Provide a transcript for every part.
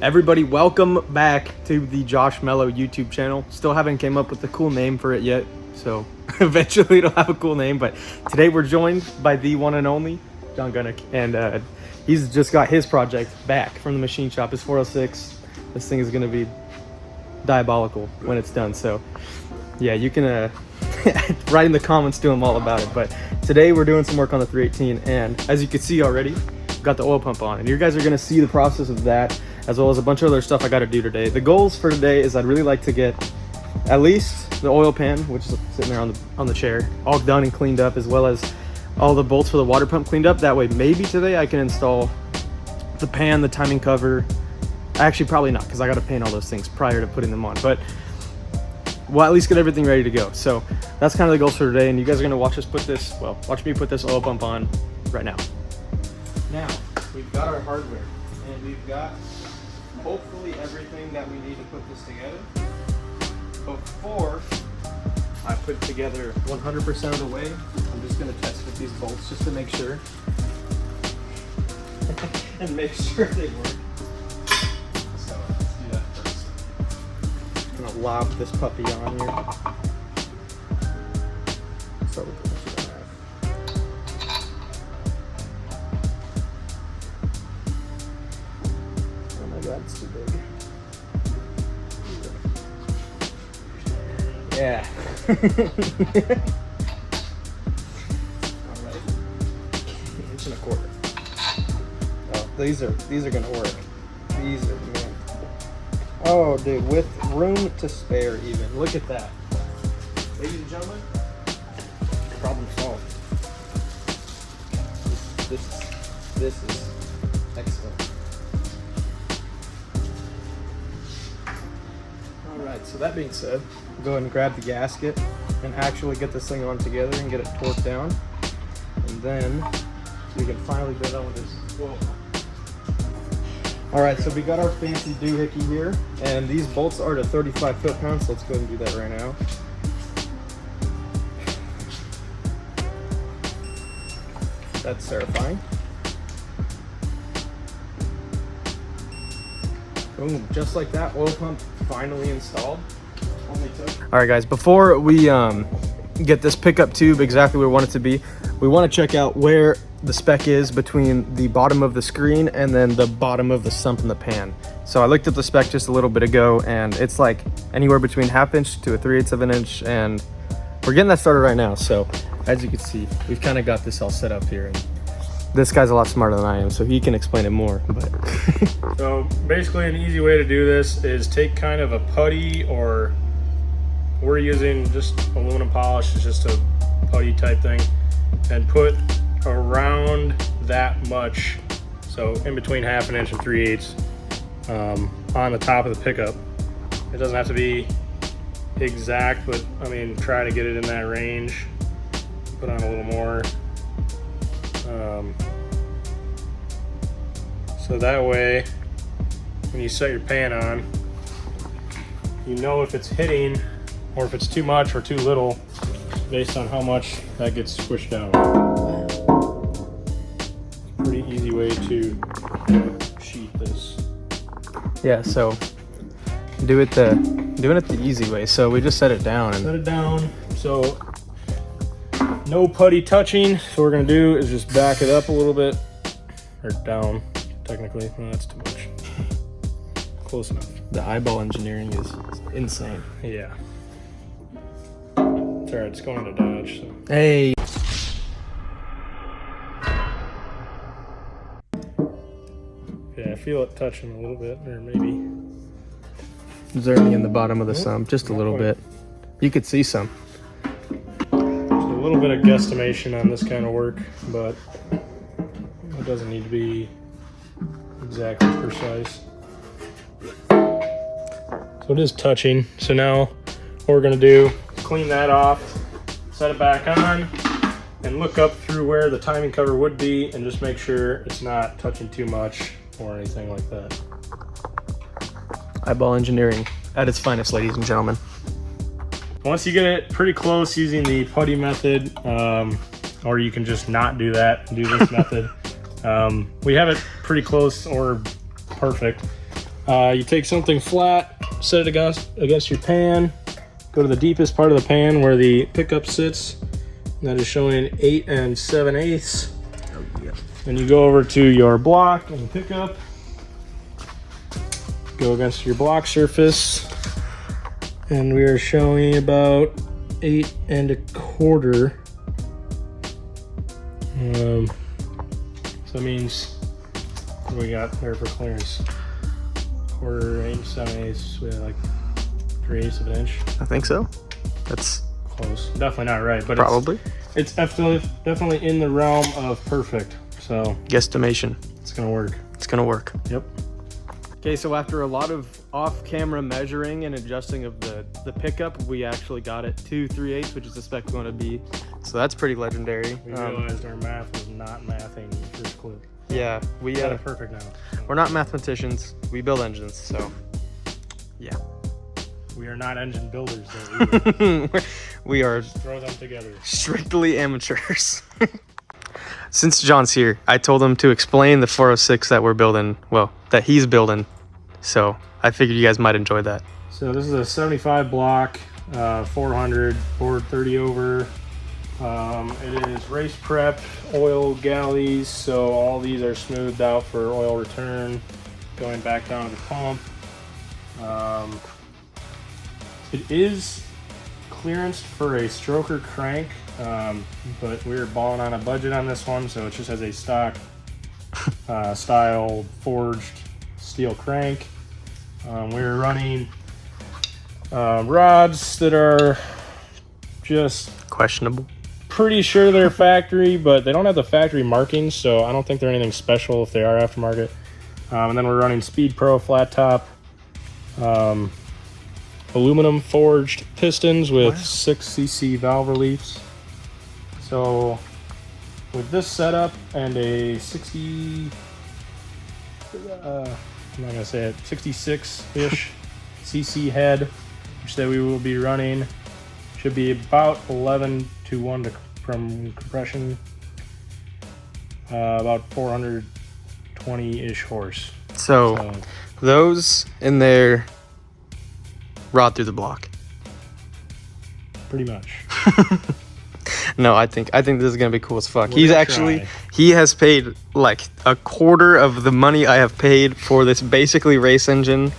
Everybody, welcome back to the Josh Mello YouTube channel. Still haven't came up with a cool name for it yet, so eventually it'll have a cool name. But today we're joined by the one and only John Gunnick, and he's just got his project back from the machine shop. His 406. This thing is going to be diabolical when it's done. So yeah, you can write in the comments to him all about it. But today we're doing some work on the 318, and as you can see already, got the oil pump on, and you guys are going to see the process of that, as well as a bunch of other stuff I got to do today. The goals for today is I'd really like to get at least the oil pan, which is sitting there on the chair, all done and cleaned up, as well as all the bolts for the water pump cleaned up. That way maybe today I can install the pan, the timing cover. Actually probably not, because I got to paint all those things prior to putting them on, but we'll at least get everything ready to go. So that's kind of the goals for today, and you guys are going to watch me put this oil pump on right now. Now, we've got our hardware, and we've got hopefully everything that we need to put this together. Before I put it together 100% of the way, I'm just going to test with these bolts just to make sure. And make sure they work. So let's do that first. I'm going to lob this puppy on here. So that's too big. Yeah. Alright. Inch and a quarter. Oh, these are gonna work. These are, man. Oh dude, with room to spare even. Look at that. Ladies and gentlemen, problem solved. This is excellent. Alright, so that being said, go ahead and grab the gasket and actually get this thing on together and get it torqued down. And then we can finally get on with this. Whoa. Alright, so we got our fancy doohickey here, and these bolts are to 35 foot-pounds, so let's go ahead and do that right now. That's terrifying. Boom, just like that, oil pump finally installed. All right guys, before we get this pickup tube exactly where we want it to be, we want to check out where the spec is between the bottom of the screen and then the bottom of the sump in the pan. So I looked at the spec just a little bit ago, and it's like anywhere between 1/2 inch to a 3/8 of an inch, and we're getting that started right now. So as you can see, we've kind of got this all set up here, and this guy's a lot smarter than I am, so he can explain it more. But so basically an easy way to do this is take kind of a putty, or we're using just aluminum polish, it's just a putty type thing, and put around that much, so in between 1/2 inch and 3/8 on the top of the pickup. It doesn't have to be exact, but I mean, try to get it in that range. Put on a little more. So that way, when you set your pan on, you know if it's hitting or if it's too much or too little based on how much that gets squished down. Pretty easy way to sheet this. yeah, so doing it the easy way. So we just set it down and set it down. So no putty touching. So what we're gonna do is just back it up a little bit, or down technically. No, that's too much. Close enough. the eyeball engineering is insane. Yeah. It's alright, it's going to Dodge. So. Hey. Yeah, I feel it touching a little bit, or maybe. Is there any in the bottom of the sump? Just a little bit. You could see some. There's a little bit of guesstimation on this kind of work, but it doesn't need to be exactly precise. So it is touching. So now what we're gonna do, clean that off, set it back on, and look up through where the timing cover would be and just make sure it's not touching too much or anything like that. Eyeball engineering at its finest, ladies and gentlemen. Once you get it pretty close using the putty method, or you can just not do that and do this method. We have it pretty close or perfect. You take something flat, set it against your pan, go to the deepest part of the pan where the pickup sits. That is showing 8 7/8. Oh, yeah. Then you go over to your block and pickup. Go against your block surface. And we are showing about 8 1/4. So that means, what do we got there for clearance? 1/4, 8 7/8, we have like 3/8 of an inch. I think so. That's close. Definitely not right, but probably. It's definitely in the realm of perfect. So guesstimation. It's gonna work. It's gonna work. Yep. Okay, so after a lot of off-camera measuring and adjusting of the pickup, we actually got it to 3/8, which is the spec we want to be. So that's pretty legendary. We realized our math was not mathing the first clip. Yeah, we got it perfect now. So. We're not mathematicians. We build engines, so yeah. We are not engine builders, though. Either. We are. Just throw them together. Strictly amateurs. Since John's here, I told him to explain the 406 that we're building. Well, that he's building. So I figured you guys might enjoy that. So this is a 75 block, 400, board 30 over. It is race prep, oil galleys. So all these are smoothed out for oil return, going back down to the pump. It is clearanced for a stroker crank, but we're balling on a budget on this one, so it just has a stock style forged steel crank. We're running rods that are just questionable. Pretty sure they're factory, but they don't have the factory markings, so I don't think they're anything special if they are aftermarket. And then we're running Speed Pro flat top. Aluminum forged pistons with 6cc valve reliefs. So with this setup and a 60, I'm not gonna say it, 66-ish cc head, which that we will be running, should be about 11 to 1 from compression, about 420-ish horse. So those in there rod through the block. Pretty much. No, I think this is gonna be cool as fuck. He has paid like a quarter of the money I have paid for this basically race engine,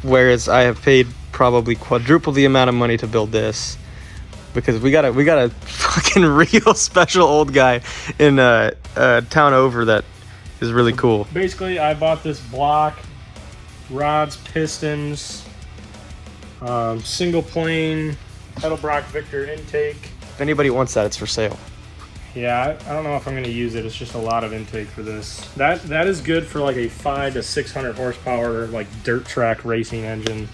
whereas I have paid probably quadruple the amount of money to build this, because we got a fucking real special old guy in town over that is really cool. Basically, I bought this block, rods, pistons, single plane Edelbrock Victor intake. If anybody wants that, it's for sale. Yeah, I don't know if I'm going to use it. It's just a lot of intake for this. That is good for like a 500 to 600 horsepower like dirt track racing engine.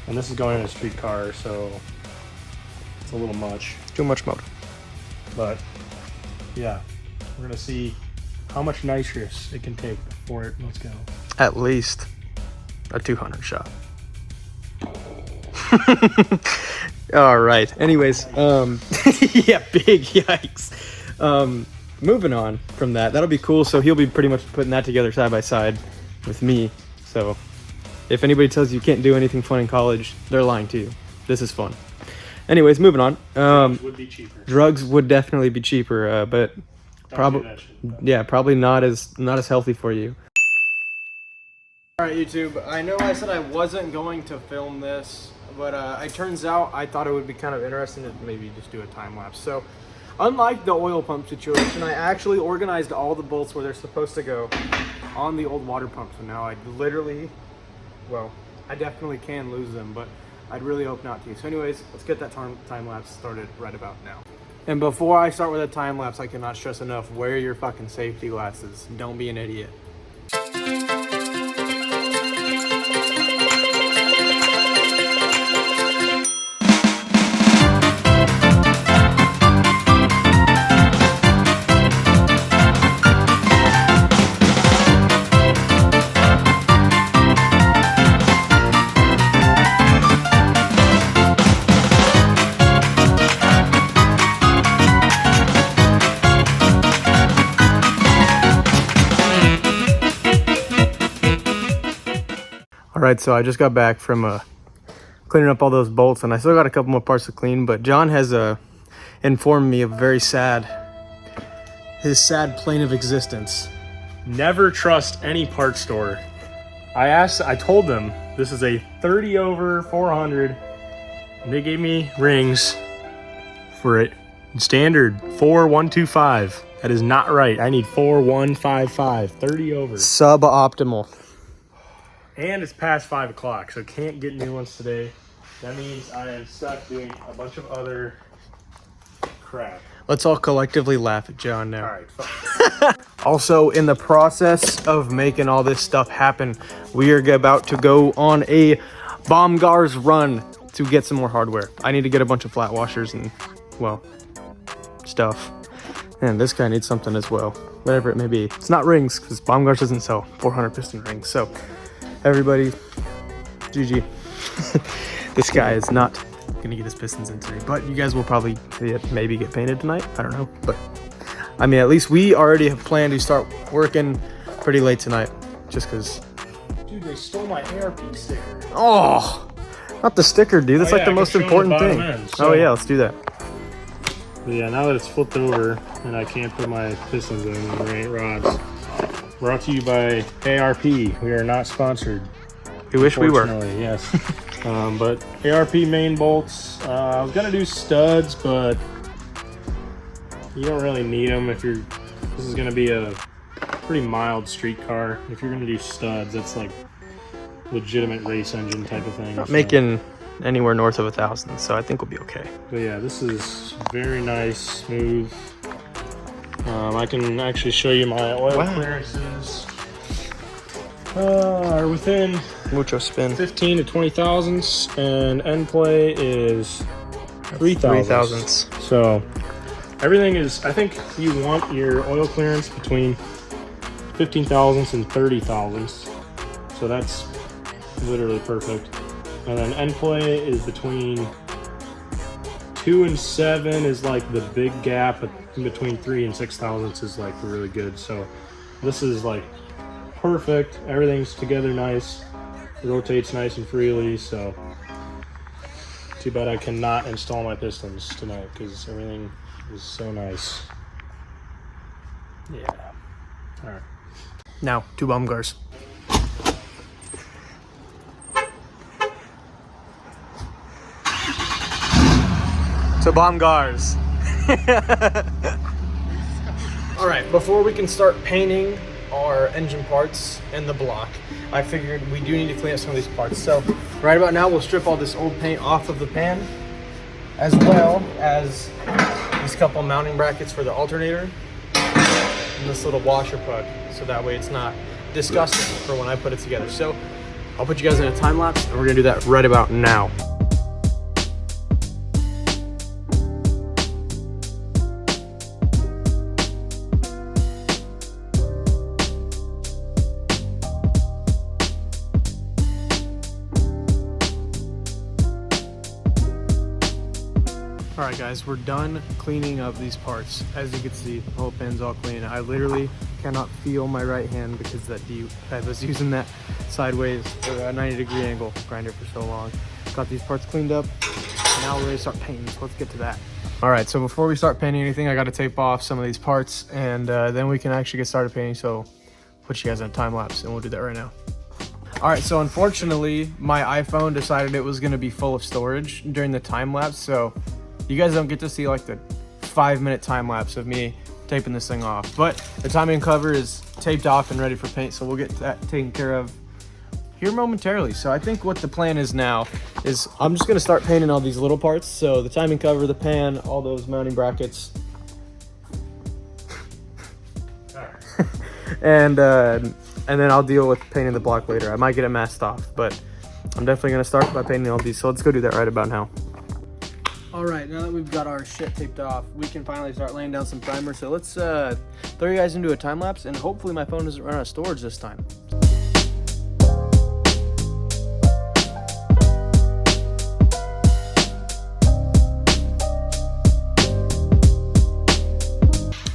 And this is going in a street car, so it's a little much. Too much mode. But yeah, we're going to see how much nitrous it can take before it lets go. At least a 200 shot. All right. Anyways, yeah, big yikes. Moving on from that, that'll be cool. So he'll be pretty much putting that together side by side with me. So if anybody tells you you can't do anything fun in college, they're lying to you. This is fun. Anyways, moving on. Drugs would be cheaper. Drugs would definitely be cheaper, but probably not as healthy for you. All right, YouTube. I know I said I wasn't going to film this, but it turns out I thought it would be kind of interesting to maybe just do a time lapse. So, unlike the oil pump situation, I actually organized all the bolts where they're supposed to go on the old water pump. So now I definitely can lose them, but I'd really hope not to. So anyways, let's get that time lapse started right about now. And before I start with a time lapse, I cannot stress enough, wear your fucking safety glasses. Don't be an idiot. All right, so I just got back from cleaning up all those bolts, and I still got a couple more parts to clean, but John has informed me of his sad plane of existence. Never trust any parts store. I told them this is a 30 over 400, and they gave me rings for it. Standard 4125. That is not right. I need 4155. 30 over. Suboptimal. And it's past 5 o'clock, so can't get new ones today. That means I am stuck doing a bunch of other crap. Let's all collectively laugh at John now. All right, fine. Also, in the process of making all this stuff happen, we are about to go on a Baumgar's run to get some more hardware. I need to get a bunch of flat washers and, well, stuff. And this guy needs something as well, whatever it may be. It's not rings, because Baumgar's doesn't sell 400 piston rings. So, everybody, GG. This guy is not gonna get his pistons in today, but you guys will probably see it maybe get painted tonight. I don't know, but I mean, at least we already have planned to start working pretty late tonight, just because. Dude, they stole my ARP sticker. Oh, not the sticker, dude. That's like the most important thing. Oh yeah, let's do that. But yeah, now that it's flipped over and I can't put my pistons in the rods. Brought to you by ARP. We are not sponsored. We wish we were. Yes. But ARP main bolts. I was gonna do studs, but you don't really need them if you're. This is gonna be a pretty mild street car. If you're gonna do studs, that's like legitimate race engine type of thing. Not making anywhere north of 1,000, so I think we'll be okay. But yeah, this is very nice, smooth. I can actually show you my oil clearances. Are within Mucho spin. 15 to 20 thousandths, and end play is 3 thousandths. So everything is, I think you want your oil clearance between 15 thousandths and 30 thousandths. So that's literally perfect. And then end play is between 2 and 7 is like the big gap, but in between 3 and 6 thousandths is like really good. So this is like perfect. Everything's together nice. It rotates nice and freely. So too bad I cannot install my pistons tonight because everything is so nice. Yeah. All right. Now, 2 Baumgars. To Baumgars. All right, before we can start painting our engine parts and the block, I figured we do need to clean up some of these parts. So right about now, we'll strip all this old paint off of the pan, as well as these couple mounting brackets for the alternator and this little washer plug, so that way it's not disgusting for when I put it together. So I'll put you guys in a time lapse, and we're gonna do that right about now. All right, guys, we're done cleaning up these parts. As you can see, the whole pan's all clean. I literally cannot feel my right hand because I was using that sideways or a 90-degree angle grinder for so long. Got these parts cleaned up. Now we're ready to start painting, so let's get to that. All right, so before we start painting anything, I got to tape off some of these parts, and then we can actually get started painting. So I'll put you guys in a time lapse, and we'll do that right now. All right, so unfortunately, my iPhone decided it was going to be full of storage during the time lapse, so you guys don't get to see like the 5-minute time lapse of me taping this thing off. But the timing cover is taped off and ready for paint, so we'll get that taken care of here momentarily. So I think what the plan is now is I'm just gonna start painting all these little parts. So the timing cover, the pan, all those mounting brackets. and then I'll deal with painting the block later. I might get it masked off, but I'm definitely gonna start by painting all these. So let's go do that right about now. All right, now that we've got our shit taped off, we can finally start laying down some primer. So let's throw you guys into a time lapse, and hopefully my phone doesn't run out of storage this time.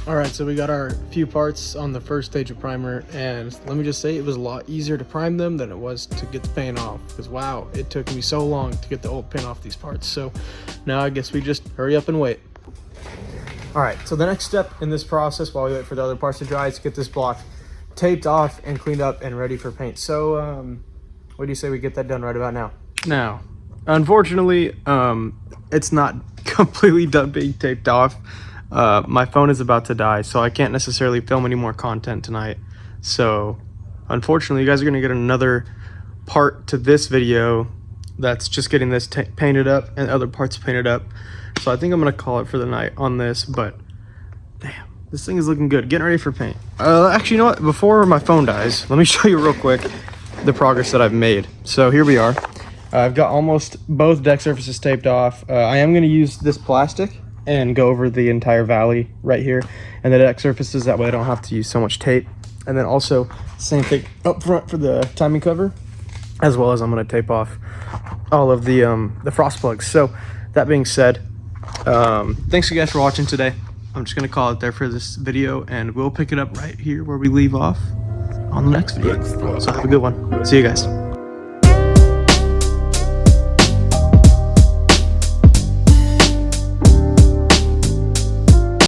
All right, so we got our few parts on the first stage of primer, and let me just say it was a lot easier to prime them than it was to get the paint off, because wow, it took me so long to get the old paint off these parts. So now I guess we just hurry up and wait. All right, so the next step in this process while we wait for the other parts to dry is to get this block taped off and cleaned up and ready for paint. So what do you say we get that done right about now? Now, unfortunately, it's not completely done being taped off. My phone is about to die, so I can't necessarily film any more content tonight. So unfortunately, you guys are going to get another part to this video that's just getting this painted up and other parts painted up. So I think I'm going to call it for the night on this, but damn, this thing is looking good. Getting ready for paint. Actually, you know what? Before my phone dies, let me show you real quick the progress that I've made. So here we are. I've got almost both deck surfaces taped off. I am going to use this plastic and go over the entire valley right here and the deck surfaces, that way I don't have to use so much tape. And then also same thing up front for the timing cover, as well as I'm going to tape off all of the frost plugs. So that being said, thanks you guys for watching today. I'm just going to call it there for this video, and we'll pick it up right here where we leave off on the next video. So have a good one. See you guys.